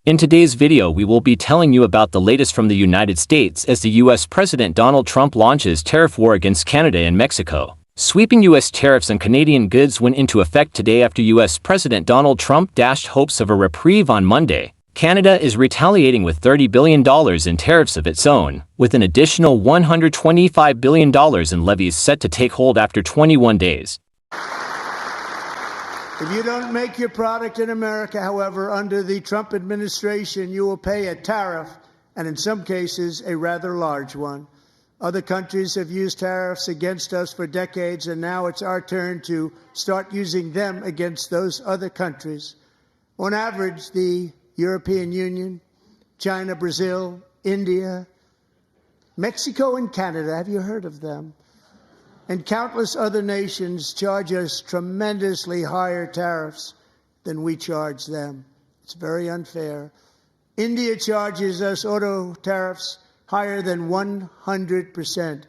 In today's video, we will be telling you about the latest from the United States as the U.S. President Donald Trump launches tariff war against Canada and Mexico. Sweeping U.S. tariffs on Canadian goods went into effect today after U.S. President Donald Trump dashed hopes of a reprieve on Monday. Canada is retaliating with $30 billion in tariffs of its own, with an additional $125 billion in levies set to take hold after 21 days. If you don't make your product in America, however, under the Trump administration, you will pay a tariff, and in some cases, a rather large one. Other countries have used tariffs against us for decades, and now it's our turn to start using them against those other countries. On average, the European Union, China, Brazil, India, Mexico, and Canada, have you heard of them? And countless other nations charge us tremendously higher tariffs than we charge them. It's very unfair. India charges us auto tariffs higher than 100%.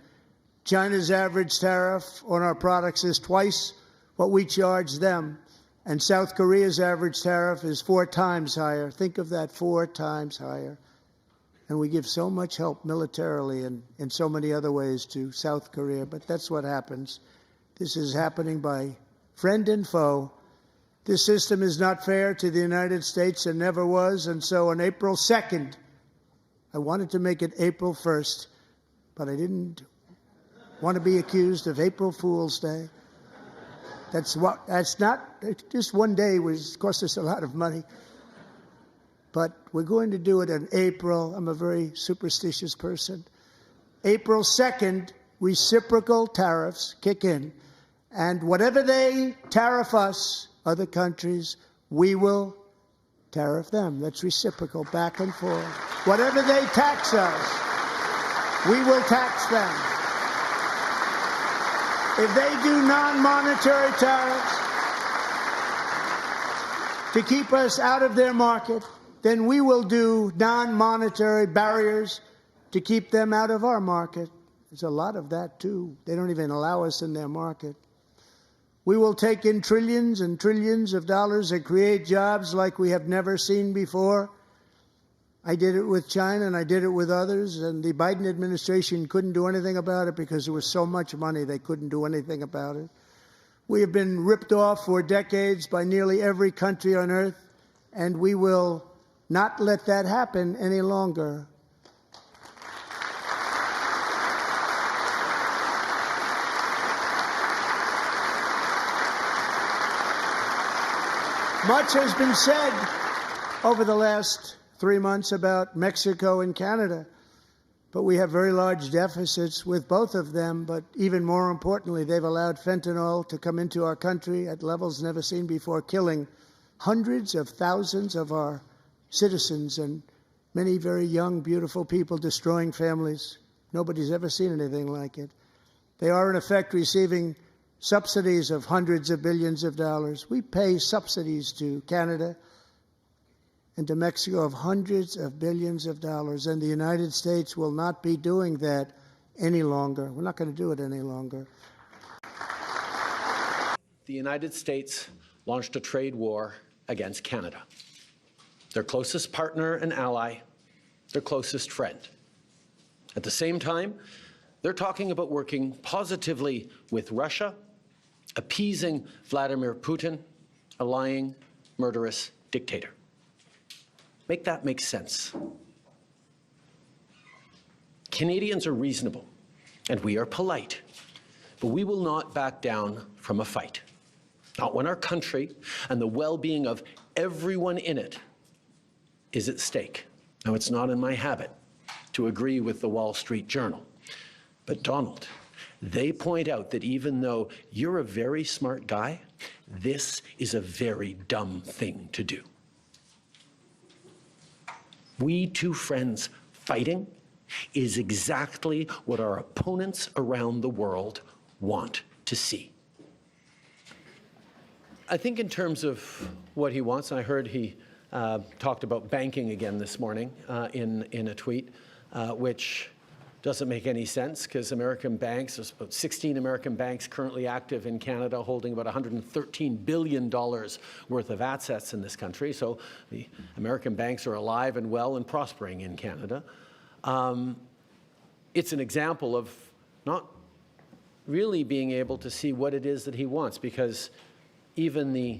China's average tariff on our products is twice what we charge them. And South Korea's average tariff is 4 times higher. Think of that, 4 times higher. And we give so much help militarily and in so many other ways to South Korea, but that's what happens. This is happening by friend and foe. This system is not fair to the United States and never was, and so on April 2nd, I wanted to make it April 1st, but I didn't want to be accused of April Fool's Day. That's not, just one day cost us a lot of money. But we're going to do it in April. I'm a very superstitious person. April 2nd, reciprocal tariffs kick in. And whatever they tariff us, other countries, we will tariff them. That's reciprocal, back and forth. Whatever they tax us, we will tax them. If they do non-monetary tariffs to keep us out of their market, then we will do non-monetary barriers to keep them out of our market. There's a lot of that, too. They don't even allow us in their market. We will take in trillions and trillions of dollars and create jobs like we have never seen before. I did it with China, and I did it with others, and the Biden administration couldn't do anything about it because there was so much money they couldn't do anything about it. We have been ripped off for decades by nearly every country on earth, and we will not let that happen any longer. Much has been said over the last 3 months about Mexico and Canada, but we have very large deficits with both of them. But even more importantly, they've allowed fentanyl to come into our country at levels never seen before, killing hundreds of thousands of our citizens and many very young, beautiful people, destroying families. Nobody's ever seen anything like it. They are, in effect, receiving subsidies of hundreds of billions of dollars. We pay subsidies to Canada and to Mexico of hundreds of billions of dollars, and the United States will not be doing that any longer. We're not going to do it any longer. The United States launched a trade war against Canada, their closest partner and ally, their closest friend. At the same time, they're talking about working positively with Russia, appeasing Vladimir Putin, a lying, murderous dictator. Make that make sense. Canadians are reasonable, and we are polite, but we will not back down from a fight. Not when our country and the well-being of everyone in it is at stake. Now, it's not in my habit to agree with the Wall Street Journal, but Donald, they point out that even though you're a very smart guy, this is a very dumb thing to do. We two friends fighting is exactly what our opponents around the world want to see. I think in terms of what he wants, and I heard he talked about banking again this morning in a tweet, which Doesn't make any sense because American banks, there's about 16 American banks currently active in Canada holding about $113 billion worth of assets in this country. So the American banks are alive and well and prospering in Canada. It's an example of not really being able to see what it is that he wants, because even the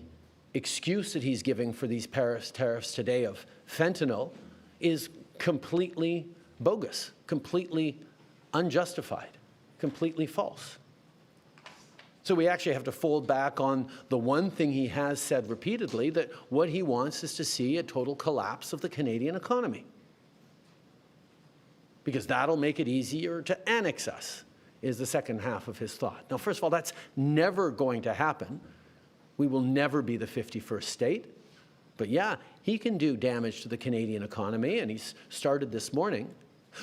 excuse that he's giving for these tariffs today of fentanyl is completely bogus, completely unjustified, completely false. So we actually have to fold back on the one thing he has said repeatedly, that what he wants is to see a total collapse of the Canadian economy, because that'll make it easier to annex us, is the second half of his thought. Now, first of all, that's never going to happen. We will never be the 51st state. But yeah, he can do damage to the Canadian economy, and he's started this morning.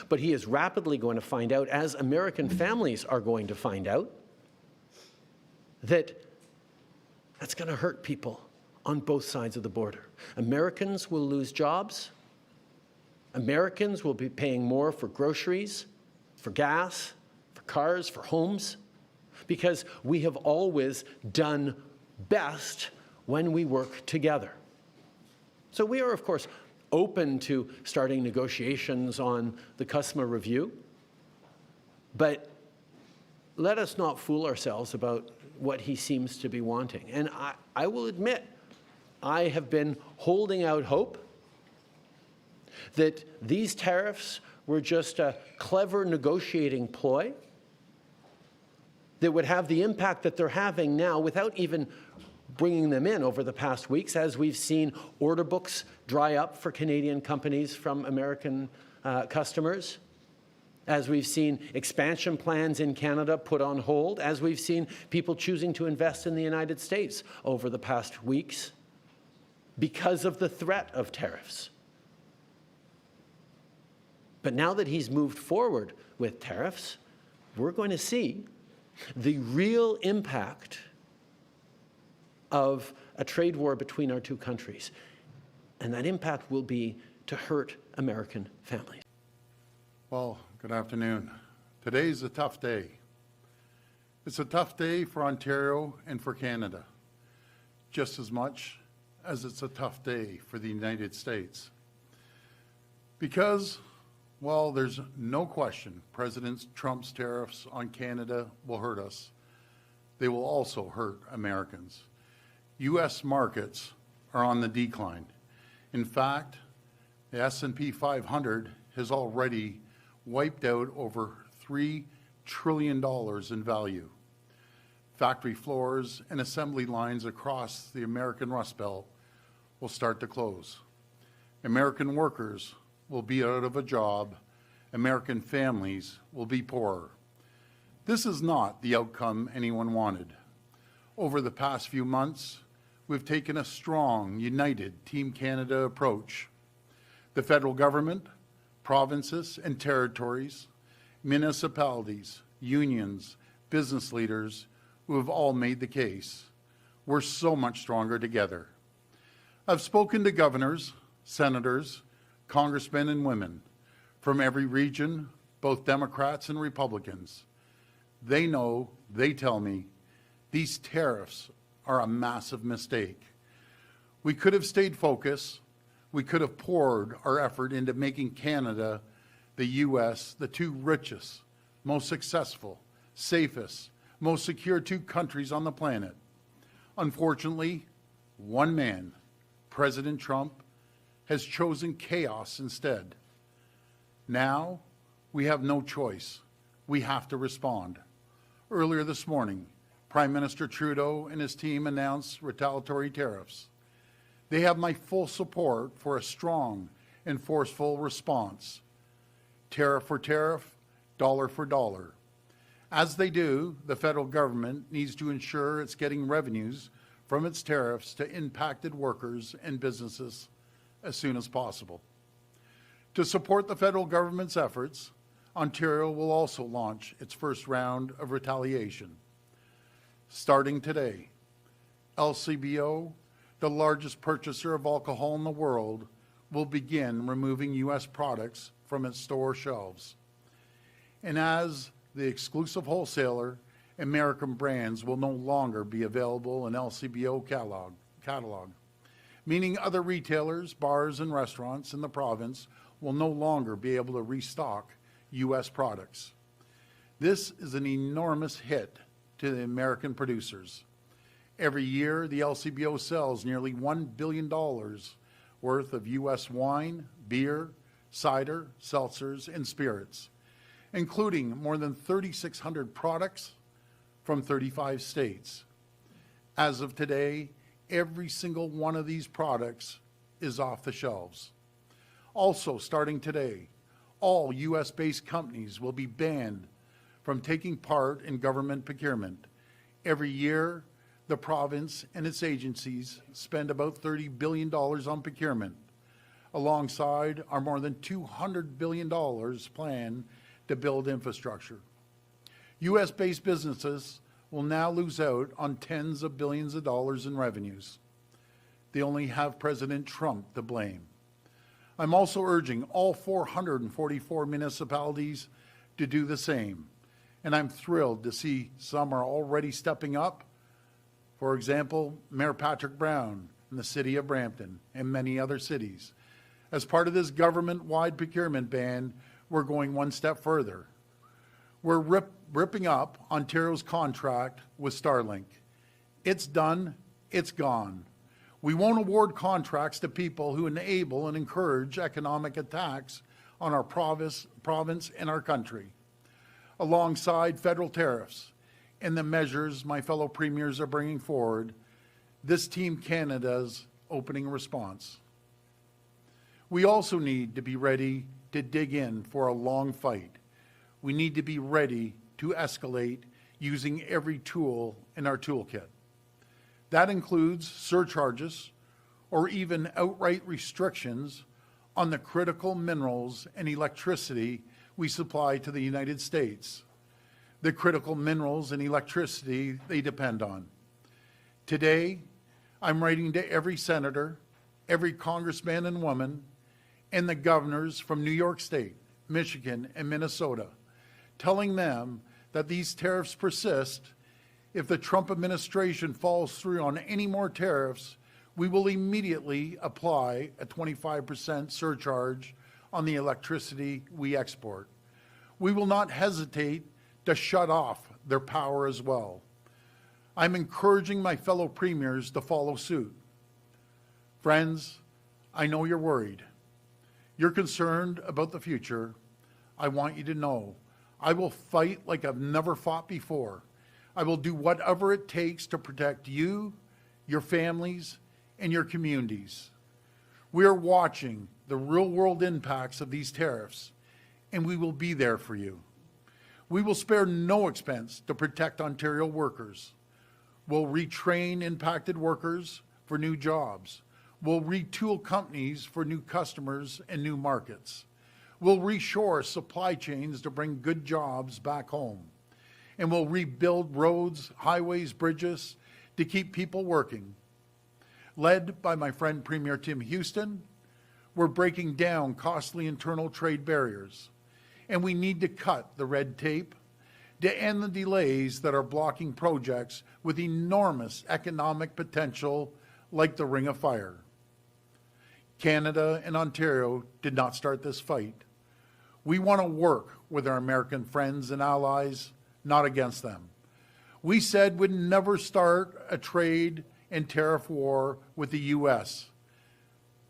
But he is rapidly going to find out, as American families are going to find out, that that's going to hurt people on both sides of the border. Americans will lose jobs. Americans will be paying more for groceries, for gas, for cars, for homes, because we have always done best when we work together. So we are, of course, open to starting negotiations on the customer review, but let us not fool ourselves about what he seems to be wanting. And I will admit, I have been holding out hope that these tariffs were just a clever negotiating ploy that would have the impact that they're having now without even bringing them in over the past weeks, as we've seen order books dry up for Canadian companies from American customers, as we've seen expansion plans in Canada put on hold, as we've seen people choosing to invest in the United States over the past weeks because of the threat of tariffs. But now that he's moved forward with tariffs, we're going to see the real impact of a trade war between our two countries. And that impact will be to hurt American families. Well, good afternoon. Today's a tough day. It's a tough day for Ontario and for Canada, just as much as it's a tough day for the United States. Because, well, there's no question President Trump's tariffs on Canada will hurt us. They will also hurt Americans. U.S. markets are on the decline. In fact, the S&P 500 has already wiped out over $3 trillion in value. Factory floors and assembly lines across the American Rust Belt will start to close. American workers will be out of a job. American families will be poorer. This is not the outcome anyone wanted. Over the past few months, we've taken a strong, united Team Canada approach. The federal government, provinces and territories, municipalities, unions, business leaders who have all made the case. We're so much stronger together. I've spoken to governors, senators, congressmen and women from every region, both Democrats and Republicans. They know, they tell me, these tariffs are a massive mistake. We could have stayed focused. We could have poured our effort into making Canada, the U.S., the two richest, most successful, safest, most secure two countries on the planet. Unfortunately, one man, President Trump, has chosen chaos instead. Now, we have no choice. We have to respond. Earlier this morning, Prime Minister Trudeau and his team announced retaliatory tariffs. They have my full support for a strong and forceful response. Tariff for tariff, dollar for dollar. As they do, the federal government needs to ensure it's getting revenues from its tariffs to impacted workers and businesses as soon as possible. To support the federal government's efforts, Ontario will also launch its first round of retaliation. Starting today, LCBO, the largest purchaser of alcohol in the world, will begin removing U.S. products from its store shelves. And as the exclusive wholesaler, American brands will no longer be available in LCBO catalog, meaning other retailers, bars, and restaurants in the province will no longer be able to restock U.S. products. This is an enormous hit to the American producers. Every year, the LCBO sells nearly $1 billion worth of U.S. wine, beer, cider, seltzers, and spirits, including more than 3,600 products from 35 states. As of today, every single one of these products is off the shelves. Also, starting today, all U.S.-based companies will be banned from taking part in government procurement. Every year, the province and its agencies spend about $30 billion on procurement, alongside our more than $200 billion plan to build infrastructure. U.S.-based businesses will now lose out on tens of billions of dollars in revenues. They only have President Trump to blame. I'm also urging all 444 municipalities to do the same, and I'm thrilled to see some are already stepping up. For example, Mayor Patrick Brown in the city of Brampton and many other cities. As part of this government-wide procurement ban, we're going one step further. We're ripping up Ontario's contract with Starlink. It's done, it's gone. We won't award contracts to people who enable and encourage economic attacks on our province and our country. Alongside federal tariffs and the measures my fellow premiers are bringing forward, this Team Canada's opening response. We also need to be ready to dig in for a long fight. We need to be ready to escalate using every tool in our toolkit. That includes surcharges or even outright restrictions on the critical minerals and electricity we supply to the United States, the critical minerals and electricity they depend on. Today, I'm writing to every senator, every congressman and woman, and the governors from New York State, Michigan, and Minnesota, telling them that these tariffs persist. If the Trump administration falls through on any more tariffs, we will immediately apply a 25% surcharge on the electricity we export. We will not hesitate to shut off their power as well. I'm encouraging my fellow premiers to follow suit. Friends, I know you're worried. You're concerned about the future. I want you to know I will fight like I've never fought before. I will do whatever it takes to protect you, your families, and your communities. We are watching the real-world impacts of these tariffs, and we will be there for you. We will spare no expense to protect Ontario workers. We'll retrain impacted workers for new jobs. We'll retool companies for new customers and new markets. We'll reshore supply chains to bring good jobs back home. And we'll rebuild roads, highways, bridges to keep people working. Led by my friend Premier Tim Houston, we're breaking down costly internal trade barriers. And we need to cut the red tape to end the delays that are blocking projects with enormous economic potential like the Ring of Fire. Canada and Ontario did not start this fight. We want to work with our American friends and allies, not against them. We said we'd never start a trade and tariff war with the U.S.,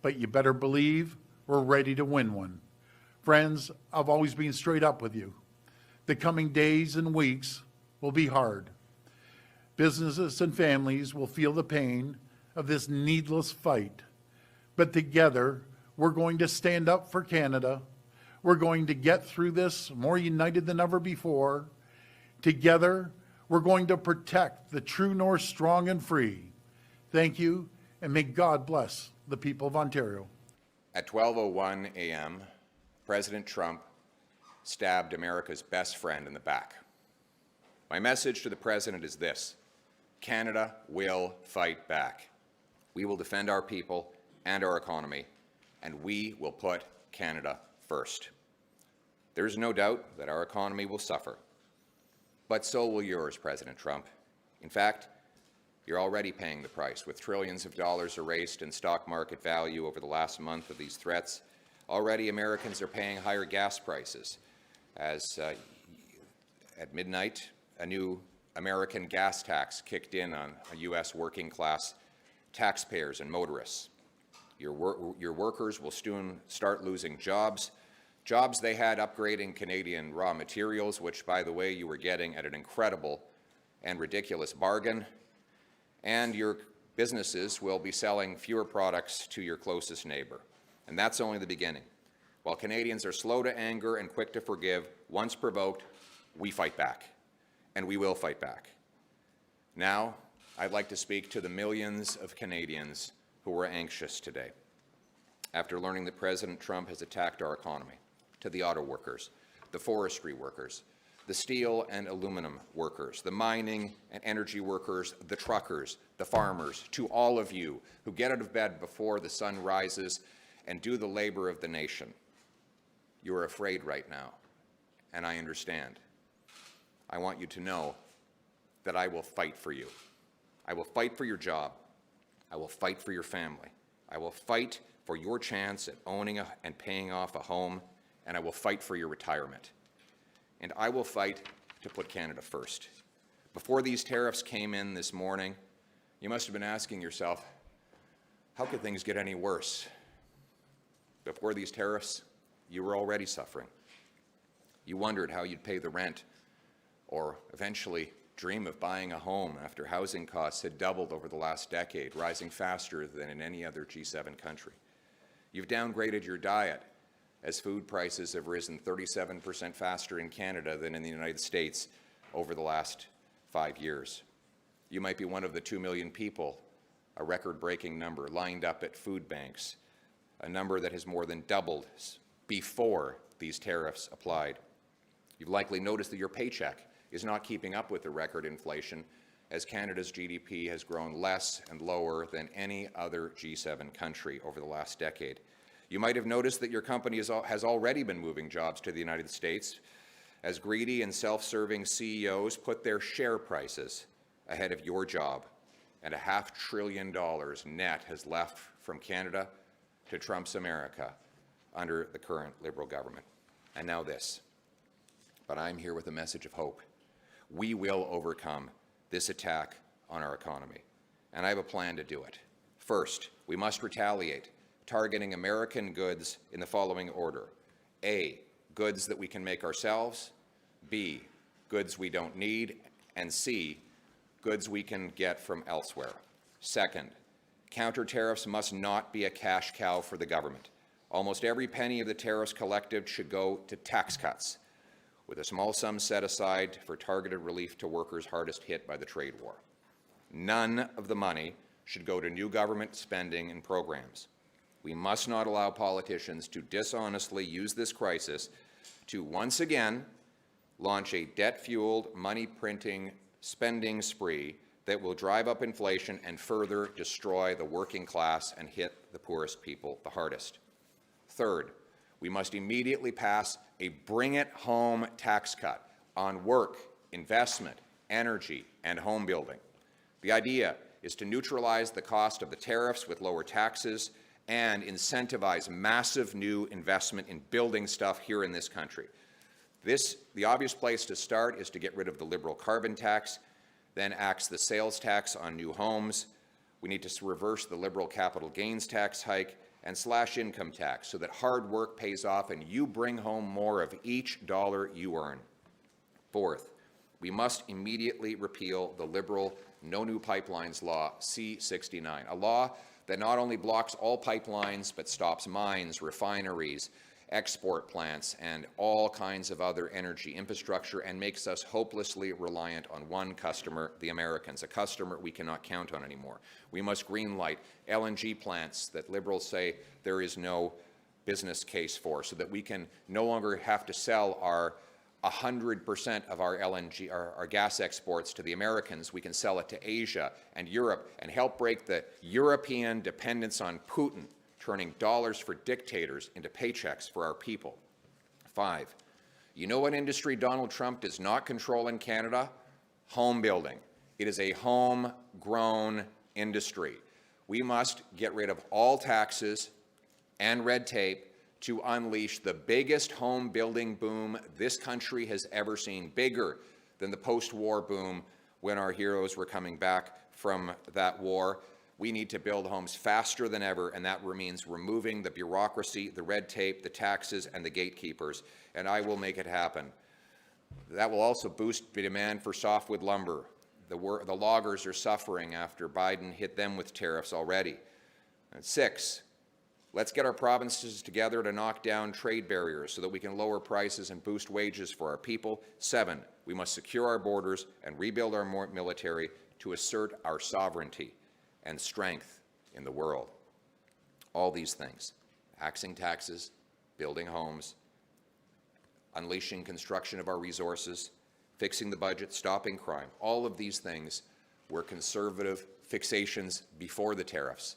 but you better believe we're ready to win one. Friends, I've always been straight up with you. The coming days and weeks will be hard. Businesses and families will feel the pain of this needless fight. But together, we're going to stand up for Canada. We're going to get through this more united than ever before. Together, we're going to protect the true north strong and free. Thank you, and may God bless the people of Ontario. At 12:01 a.m., President Trump stabbed America's best friend in the back. My message to the President is this: Canada will fight back. We will defend our people and our economy, and we will put Canada first. There's no doubt that our economy will suffer. But so will yours, President Trump. In fact, you're already paying the price, with trillions of dollars erased in stock market value over the last month of these threats. Already, Americans are paying higher gas prices, as at midnight, a new American gas tax kicked in on U.S. working-class taxpayers and motorists. Your workers will soon start losing jobs they had upgrading Canadian raw materials, which, by the way, you were getting at an incredible and ridiculous bargain, and your businesses will be selling fewer products to your closest neighbor. And that's only the beginning. While Canadians are slow to anger and quick to forgive, once provoked, we fight back, and we will fight back. Now, I'd like to speak to the millions of Canadians who were anxious today after learning that President Trump has attacked our economy, to the auto workers, the forestry workers, the steel and aluminum workers, the mining and energy workers, the truckers, the farmers, to all of you who get out of bed before the sun rises and do the labor of the nation. You are afraid right now, and I understand. I want you to know that I will fight for you. I will fight for your job. I will fight for your family. I will fight for your chance at owning and paying off a home, and I will fight for your retirement. And I will fight to put Canada first. Before these tariffs came in this morning, you must have been asking yourself, how could things get any worse? Before these tariffs, you were already suffering. You wondered how you'd pay the rent, or eventually dream of buying a home after housing costs had doubled over the last decade, rising faster than in any other G7 country. You've downgraded your diet, as food prices have risen 37% faster in Canada than in the United States over the last 5 years. You might be one of the 2 million people, a record-breaking number, lined up at food banks, a number that has more than doubled before these tariffs applied. You've likely noticed that your paycheck is not keeping up with the record inflation, as Canada's GDP has grown less and lower than any other G7 country over the last decade. You might have noticed that your company has already been moving jobs to the United States, as greedy and self-serving CEOs put their share prices ahead of your job, and $500 billion net has left from Canada to Trump's America under the current Liberal government. And now this. But I'm here with a message of hope. We will overcome this attack on our economy, and I have a plan to do it. First, we must retaliate, targeting American goods in the following order. A, goods that we can make ourselves. B, goods we don't need. And C, goods we can get from elsewhere. Second, counter tariffs must not be a cash cow for the government. Almost every penny of the tariffs collected should go to tax cuts, with a small sum set aside for targeted relief to workers hardest hit by the trade war. None of the money should go to new government spending and programs. We must not allow politicians to dishonestly use this crisis to once again launch a debt-fueled, money-printing spending spree that will drive up inflation and further destroy the working class and hit the poorest people the hardest. Third, we must immediately pass a bring-it-home tax cut on work, investment, energy, and home building. The idea is to neutralize the cost of the tariffs with lower taxes and incentivize massive new investment in building stuff here in this country. The obvious place to start is to get rid of the Liberal carbon tax, then axe the sales tax on new homes. We need to reverse the Liberal capital gains tax hike and slash income tax so that hard work pays off and you bring home more of each dollar you earn. Fourth, we must immediately repeal the Liberal No New Pipelines Law C-69, a law that not only blocks all pipelines but stops mines, refineries, export plants, and all kinds of other energy infrastructure and makes us hopelessly reliant on one customer, the Americans, a customer we cannot count on anymore. We must greenlight LNG plants that Liberals say there is no business case for, so that we can no longer have to sell our 100% of our LNG, our gas exports to the Americans. We can sell it to Asia and Europe and help break the European dependence on Putin, turning dollars for dictators into paychecks for our people. 5, You know what industry Donald Trump does not control in Canada? Home building. It is a homegrown industry. We must get rid of all taxes and red tape to unleash the biggest home building boom this country has ever seen, bigger than the post-war boom when our heroes were coming back from that war. We need to build homes faster than ever, and that means removing the bureaucracy, the red tape, the taxes, and the gatekeepers, and I will make it happen. That will also boost the demand for softwood lumber. The loggers are suffering after Biden hit them with tariffs already. And 6, let's get our provinces together to knock down trade barriers so that we can lower prices and boost wages for our people. 7, we must secure our borders and rebuild our military to assert our sovereignty and strength in the world. All these things, axing taxes, building homes, unleashing construction of our resources, fixing the budget, stopping crime, all of these things were conservative fixations before the tariffs.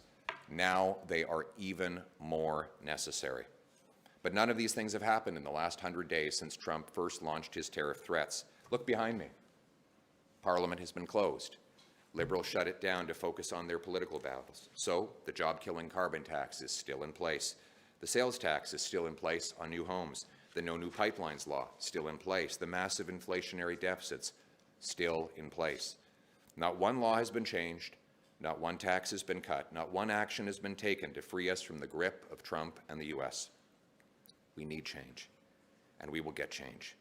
Now they are even more necessary. But none of these things have happened in the last 100 days since Trump first launched his tariff threats. Look behind me. Parliament has been closed. Liberals shut it down to focus on their political battles. So the job-killing carbon tax is still in place. The sales tax is still in place on new homes. The No New Pipelines law still in place. The massive inflationary deficits still in place. Not one law has been changed. Not one tax has been cut. Not one action has been taken to free us from the grip of Trump and the U.S. We need change, and we will get change.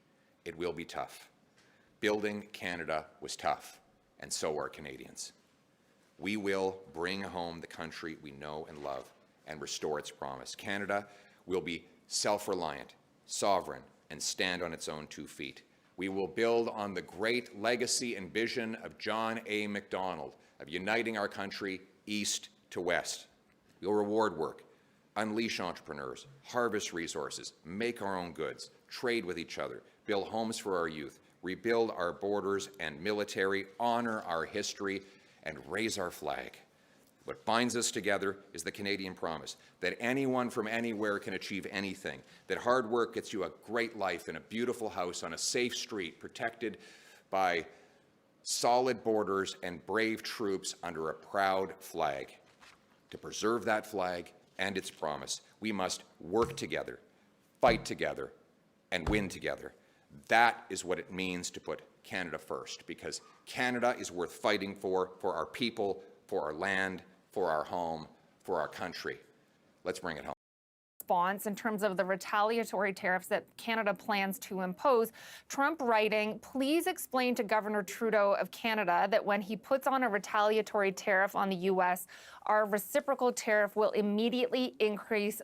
It will be tough. Building Canada was tough, and so are Canadians. We will bring home the country we know and love and restore its promise. Canada will be self-reliant, sovereign, and stand on its own 2 feet. We will build on the great legacy and vision of John A. Macdonald of uniting our country east to west. We'll reward work, unleash entrepreneurs, harvest resources, make our own goods, trade with each other, build homes for our youth, rebuild our borders and military, honor our history, and raise our flag. What binds us together is the Canadian promise that anyone from anywhere can achieve anything, that hard work gets you a great life in a beautiful house on a safe street, protected by solid borders and brave troops under a proud flag. To preserve that flag and its promise, we must work together, fight together, and win together. That is what it means to put Canada first, because Canada is worth fighting for our people, for our land, for our home, for our country. Let's bring it home. Response in terms of the retaliatory tariffs that Canada plans to impose. Trump writing, please explain to Governor Trudeau of Canada that when he puts on a retaliatory tariff on the U.S., our reciprocal tariff will immediately increase